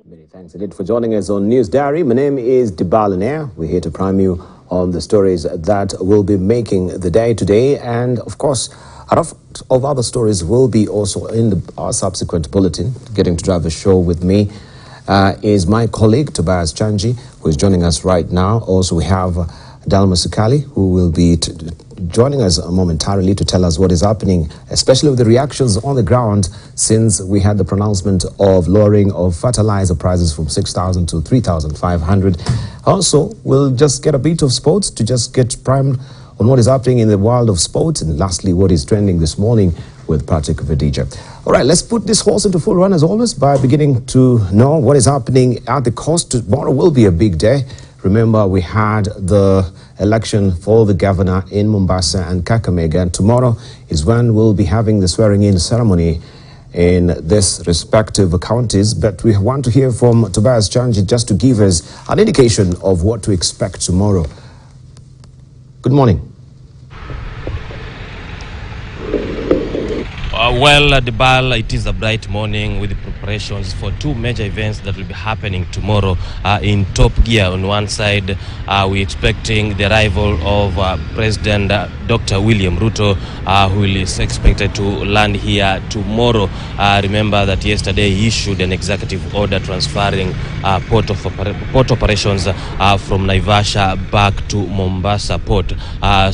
Many thanks indeed for joining us on Newsdiary. My name is Dibal. We're here to prime you on the stories that will be making the day today. And of course, a lot of other stories will be also in our subsequent bulletin. Getting to drive the show with me is my colleague, Tobias Chanji, who is joining us right now. Also, we have Dalma Sukali, who will be joining us momentarily to tell us what is happening, especially with the reactions on the ground since we had the pronouncement of lowering of fertilizer prices from 6,000 to 3,500. Also, we'll just get a bit of sports to just get primed on what is happening in the world of sports, and lastly, what is trending this morning with Patrick Vedija. All right, let's put this horse into full run as always by beginning to know what is happening at the coast. Tomorrow will be a big day. Remember, we had the election for the governor in Mombasa and Kakamega, and tomorrow is when we'll be having the swearing-in ceremony in this respective counties. But we want to hear from Tobias Chanji just to give us an indication of what to expect tomorrow. Good morning. Debal, it is a bright morning with the preparations for two major events that will be happening tomorrow in top gear. On one side, we're expecting the arrival of President Dr. William Ruto, who is expected to land here tomorrow. Remember that yesterday he issued an executive order transferring port operations from Naivasha back to Mombasa Port.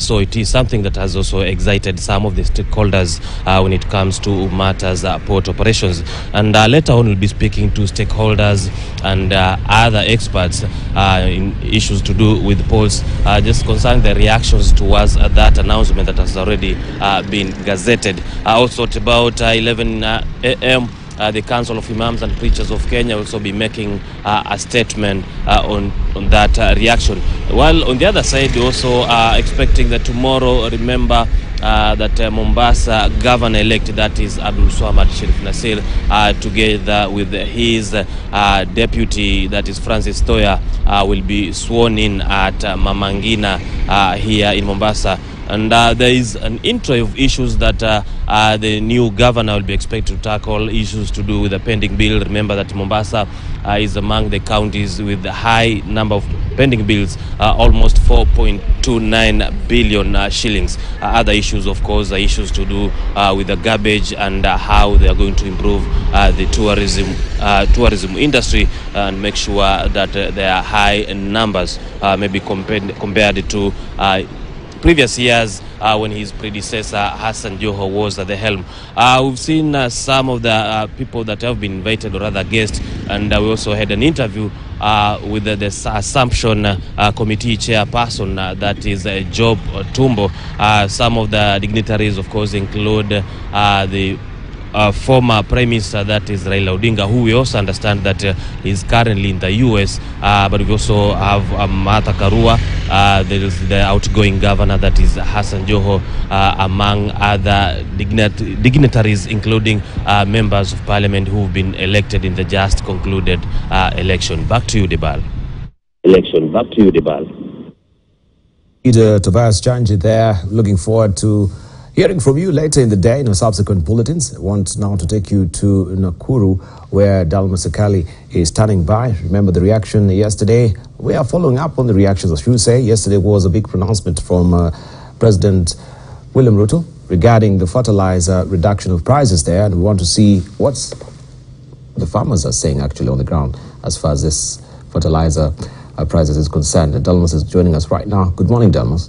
So it is something that has also excited some of the stakeholders when it comes to matters port operations. And later on we'll be speaking to stakeholders and other experts in issues to do with ports, just concerning the reactions towards that announcement that has already been gazetted. Also at about 11 a.m. The Council of Imams and Preachers of Kenya will also be making a statement on that reaction. While on the other side, we also are expecting that tomorrow, remember, that Mombasa governor-elect, that is Abdul Swamad Sharif Nasir, together with his deputy, that is Francis Toya, will be sworn in at Mamangina here in Mombasa. And there is an intro of issues that the new governor will be expected to tackle, issues to do with the pending bill. Remember that Mombasa is among the counties with the high number of pending bills, almost 4.29 billion shillings. Other issues, of course, are issues to do with the garbage and how they are going to improve the tourism industry and make sure that there are high numbers, maybe compared to previous years when his predecessor Hassan Joho was at the helm. We've seen some of the people that have been invited, or rather guests, and we also had an interview with the Assumption Committee chairperson, that is Job Tumbo. Some of the dignitaries, of course, include the former Prime Minister, that is Raila Odinga, who we also understand that is currently in the US, but we also have Martha Karua, there is the outgoing governor, that is Hassan Joho, among other dignitaries, including members of parliament who have been elected in the just concluded election. Back to you, Debal. Back to you, Debal. Tobias Chanji there. Looking forward to hearing from you later in the day in our subsequent bulletins. I want now to take you to Nakuru, where Dalma Sukali is standing by. Remember the reaction yesterday? We are following up on the reactions, as you say. Yesterday was a big pronouncement from President William Ruto regarding the fertilizer reduction of prices there, and we want to see what the farmers are saying actually on the ground as far as this fertilizer prices is concerned. Dalmas is joining us right now. Good morning, Dalmas.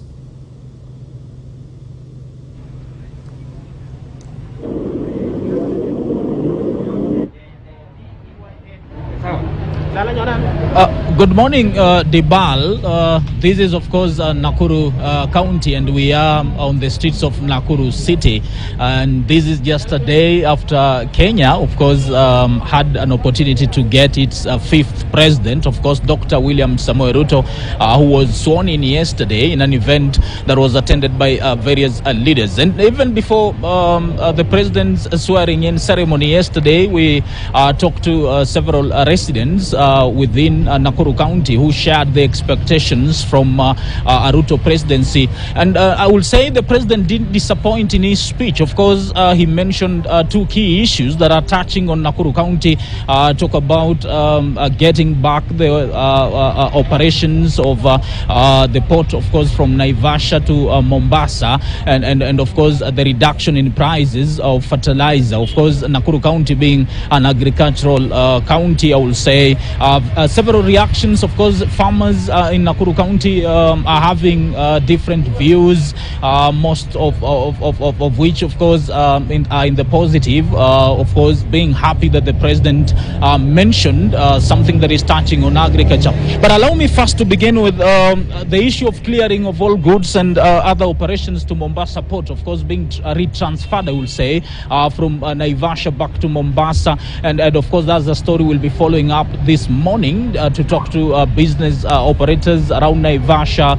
Good morning, Debal. This is, of course, Nakuru County, and we are on the streets of Nakuru City. And this is just a day after Kenya, of course, had an opportunity to get its fifth president, of course, Dr. William Samoei Ruto, who was sworn in yesterday in an event that was attended by various leaders. And even before the president's swearing-in ceremony yesterday, we talked to several residents within Nakuru Nakuru County who shared the expectations from Ruto presidency. And I will say the president didn't disappoint in his speech. Of course, he mentioned two key issues that are touching on Nakuru County. Talk about getting back the operations of the port, of course, from Naivasha to Mombasa, and of course the reduction in prices of fertilizer. Of course, Nakuru County being an agricultural county, I will say several reactions. Of course, farmers in Nakuru County are having different views, most of which, of course, are in the positive. Of course, being happy that the president mentioned something that is touching on agriculture. But allow me first to begin with the issue of clearing of all goods and other operations to Mombasa Port, of course, being retransferred, I will say, from Naivasha back to Mombasa. And of course, that's the story we'll be following up this morning to talk to business operators around Naivasha.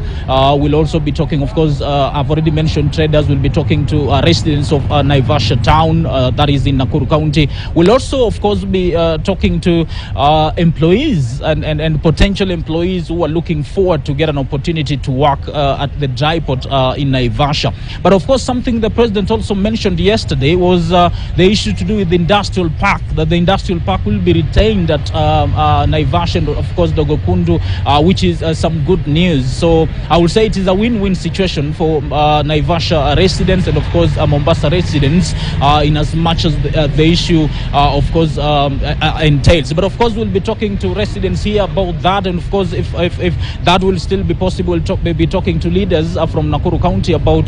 We'll also be talking, of course, I've already mentioned traders. We'll be talking to residents of Naivasha town, that is in Nakuru County. We'll also, of course, be talking to employees and potential employees who are looking forward to get an opportunity to work at the dry port in Naivasha. But of course, something the president also mentioned yesterday was the issue to do with the industrial park, that the industrial park will be retained at Naivasha and of course Dogokundu, which is some good news. So I will say it is a win-win situation for Naivasha residents and of course Mombasa residents in as much as the issue of course entails. But of course we'll be talking to residents here about that, and of course if that will still be possible, we'll be talking to leaders from Nakuru County about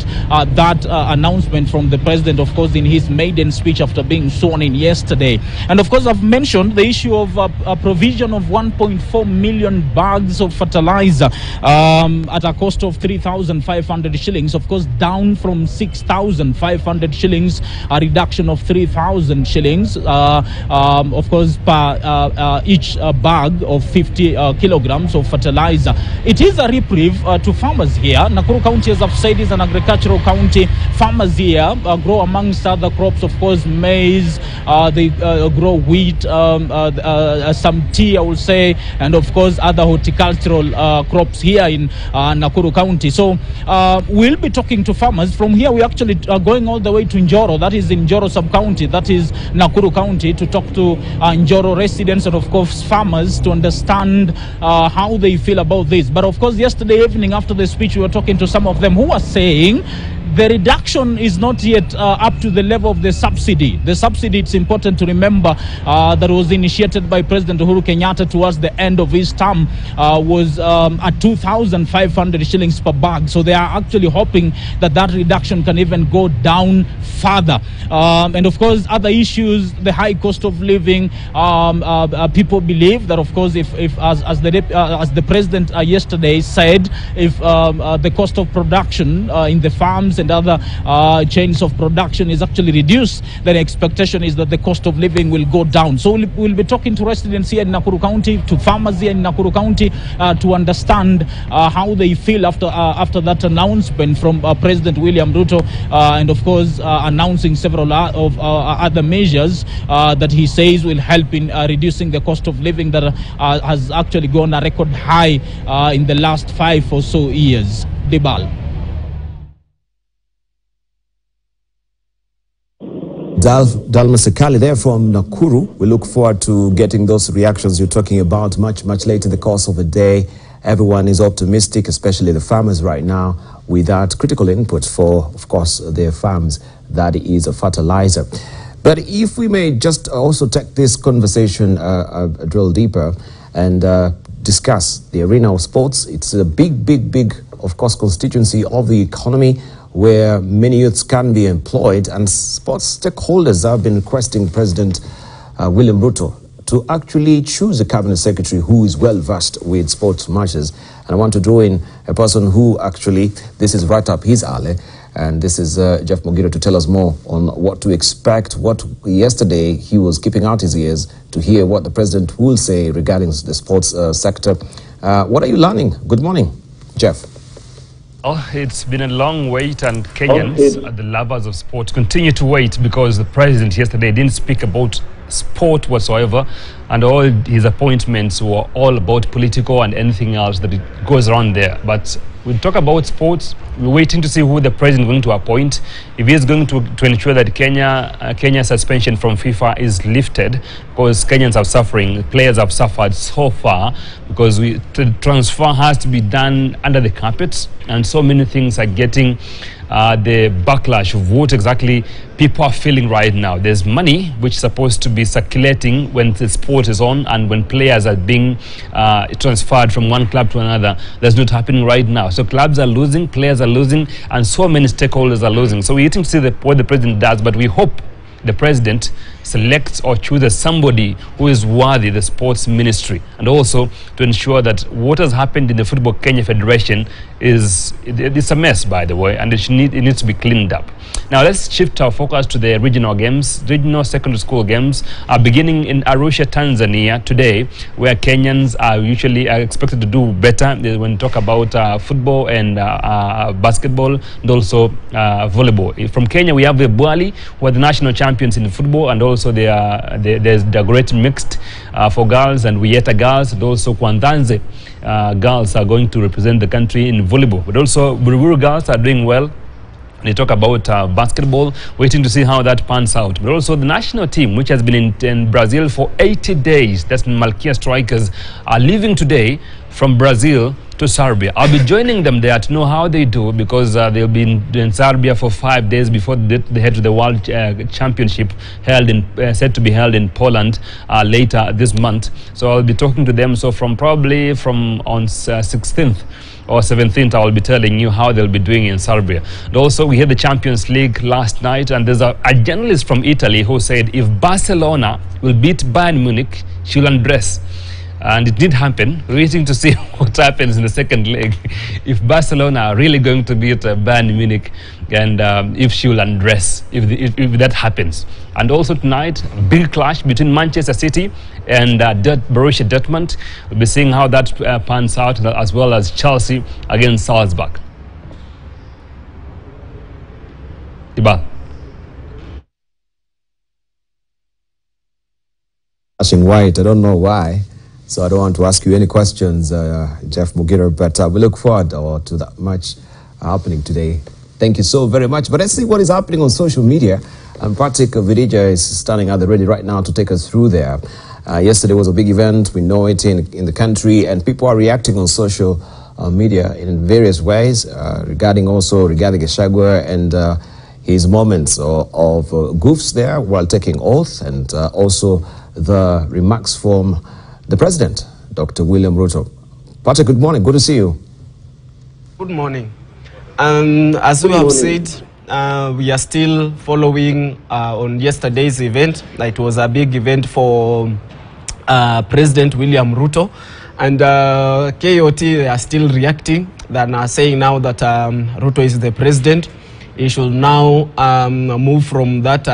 that announcement from the president, of course, in his maiden speech after being sworn in yesterday. And of course I've mentioned the issue of a provision of 1.4 million bags of fertilizer at a cost of 3,500 shillings, of course down from 6,500 shillings, a reduction of 3,000 shillings, of course per each bag of 50 kilograms of fertilizer. It is a reprieve to farmers here. Nakuru County, as I've said, is an agricultural county. Farmers here grow, amongst other crops, of course, maize, they grow wheat, some tea, I will say, and of course other horticultural crops here in Nakuru County. So we'll be talking to farmers. From here we actually are going all the way to Njoro, that is in Njoro sub-county, that is Nakuru County, to talk to Njoro residents and of course farmers to understand how they feel about this. But of course yesterday evening after the speech we were talking to some of them who are saying the reduction is not yet up to the level of the subsidy. The subsidy, it's important to remember, that was initiated by President Uhuru Kenyatta towards the end of his term, was at 2,500 shillings per bag. So they are actually hoping that that reduction can even go down further. And of course, other issues, the high cost of living, people believe that, of course, if as the president yesterday said, if the cost of production in the farms and other chains of production is actually reduced, then the expectation is that the cost of living will go down. So we'll be talking to residents here in Nakuru County, to farmers here in Nakuru County, to understand how they feel after that announcement from President William Ruto, and of course announcing several of other measures that he says will help in reducing the cost of living that has actually gone a record high in the last 5 or so years. Debal. Dalmasekali there from Nakuru. We look forward to getting those reactions you're talking about much later in the course of the day. Everyone is optimistic, especially the farmers right now, with that critical input for, of course, their farms, that is a fertilizer. But if we may just also take this conversation a drill deeper and discuss the arena of sports. It's a big, of course, constituency of the economy where many youths can be employed, and sports stakeholders have been requesting President William Ruto to actually choose a cabinet secretary who is well versed with sports matches. And I want to draw in a person who actually, this is right up his alley, and this is Jeff Mogiro to tell us more on what to expect. What yesterday he was keeping out his ears to hear what the president will say regarding the sports sector. What are you learning? Good morning, Jeff. Oh, it's been a long wait, and Kenyans, the lovers of sport, continue to wait because the president yesterday didn't speak about sport whatsoever, and all his appointments were all about political and anything else that it goes around there. But we talk about sports. We're waiting to see who the president is going to appoint. If he is going to ensure that Kenya's suspension from FIFA is lifted, because Kenyans are suffering, players have suffered so far, because the transfer has to be done under the carpet, and so many things are getting the backlash of what exactly people are feeling right now. There's money which is supposed to be circulating when the sport is on, and when players are being transferred from one club to another. That's not happening right now. So clubs are losing, players are losing, and so many stakeholders are losing. So we're waiting to see what the president does, but we hope the president selects or chooses somebody who is worthy the sports ministry, and also to ensure that what has happened in the Football Kenya Federation it's a mess, by the way, and it needs to be cleaned up. Now let's shift our focus to the regional games. Regional secondary school games are beginning in Arusha, Tanzania today, where Kenyans are usually expected to do better when we talk about football and basketball, and also volleyball. From Kenya we have the Bwali, who are the national champions in football, and also there's the great mixed for girls and Wieta girls, and also Kwandanze girls are going to represent the country in volleyball. But also Buruburu girls are doing well. They talk about basketball, waiting to see how that pans out. But also the national team, which has been in Brazil for 80 days, that's Malkia Strikers, are leaving today from Brazil to Serbia. I'll be joining them there to know how they do, because they'll be in Serbia for 5 days before they head to the World Championship said to be held in Poland later this month. So I'll be talking to them. So on 16th or 17th, I will be telling you how they'll be doing in Serbia. And also, we had the Champions League last night, and there's a journalist from Italy who said if Barcelona will beat Bayern Munich, she'll undress. And it did happen. We're waiting to see what happens in the second leg. If Barcelona are really going to beat Bayern Munich, and if she will undress, if that happens. And also tonight, big clash between Manchester City and Borussia Dortmund. We'll be seeing how that pans out, as well as Chelsea against Salzburg. Ibal. Flashing white, I don't know why. So I don't want to ask you any questions, Jeff Mugira, but we look forward to that match happening today. Thank you so very much. But let's see what is happening on social media. And Patrick Vidija is standing at the ready right now to take us through there. Yesterday was a big event. We know it in the country, and people are reacting on social media in various ways regarding Gachagua and his moments of goofs there while taking oath, and also the remarks from the President, Dr. William Ruto. Patrick, good morning. Good to see you. Good morning. As we have said, we are still following on yesterday's event. It was a big event for President William Ruto. And KOT are still reacting. They are saying now that Ruto is the president. He should now move from that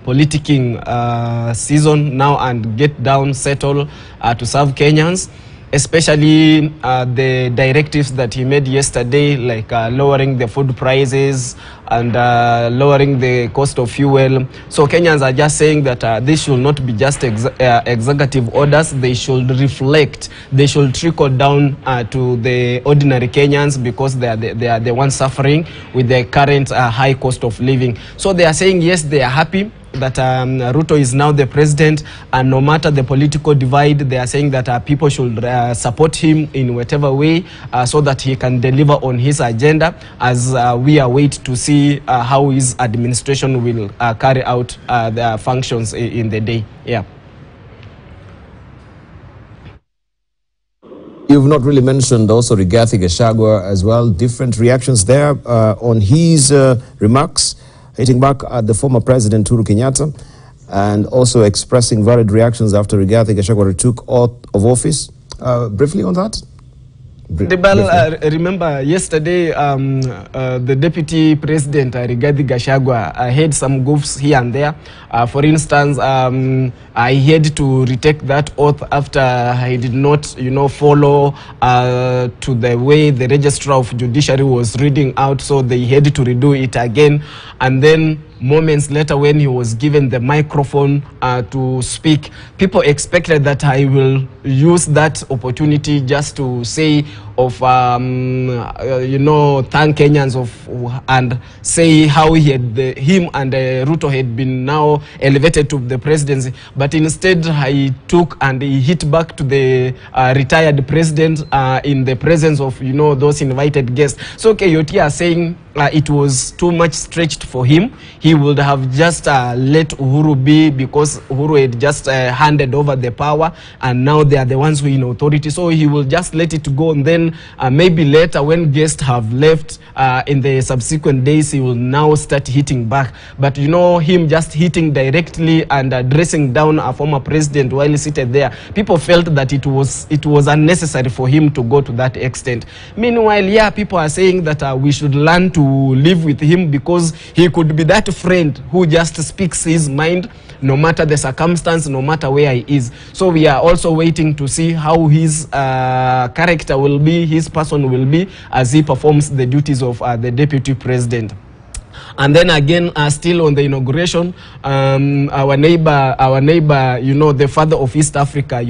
politicking season now and get down, settle to serve Kenyans, especially the directives that he made yesterday, like lowering the food prices and lowering the cost of fuel. So Kenyans are just saying that this should not be just executive orders. They should reflect, they should trickle down to the ordinary Kenyans, because they are the ones suffering with the current high cost of living. So they are saying, yes, they are happy that Ruto is now the president, and no matter the political divide, they are saying that people should support him in whatever way so that he can deliver on his agenda, as we await to see how his administration will carry out their functions in the day. Yeah. You've not really mentioned also Rigathi Gachagua as well. Different reactions there on his remarks, hitting back at the former President Uhuru Kenyatta, and also expressing varied reactions after Rigathi Gachagua took oath of office. Briefly on that? Remember yesterday, the Deputy President Rigathi Gachagua had some goofs here and there. For instance, I had to retake that oath after he did not, follow to the way the Registrar of Judiciary was reading out, so they had to redo it again. And then moments later when he was given the microphone to speak, people expected that I will use that opportunity just to say of you know, thank Kenyans and say how him and Ruto had been now elevated to the presidency. But instead he took and he hit back to the retired president in the presence of, you know, those invited guests. So KOT are saying it was too much stretched for him. He would have just let Uhuru be, because Uhuru had just handed over the power and now they are the ones who are in authority. So he will just let it go, and then maybe later when guests have left in the subsequent days, he will now start hitting back. But you know, him just hitting directly and addressing down a former president while he seated there, people felt that it was unnecessary for him to go to that extent. Meanwhile, yeah, people are saying that we should learn to live with him, because he could be that friend who just speaks his mind no matter the circumstance, no matter where he is. So we are also waiting to see how his character will be, his person will be, as he performs the duties of the deputy president. And then again, still on the inauguration, our neighbor, you know, the father of East Africa,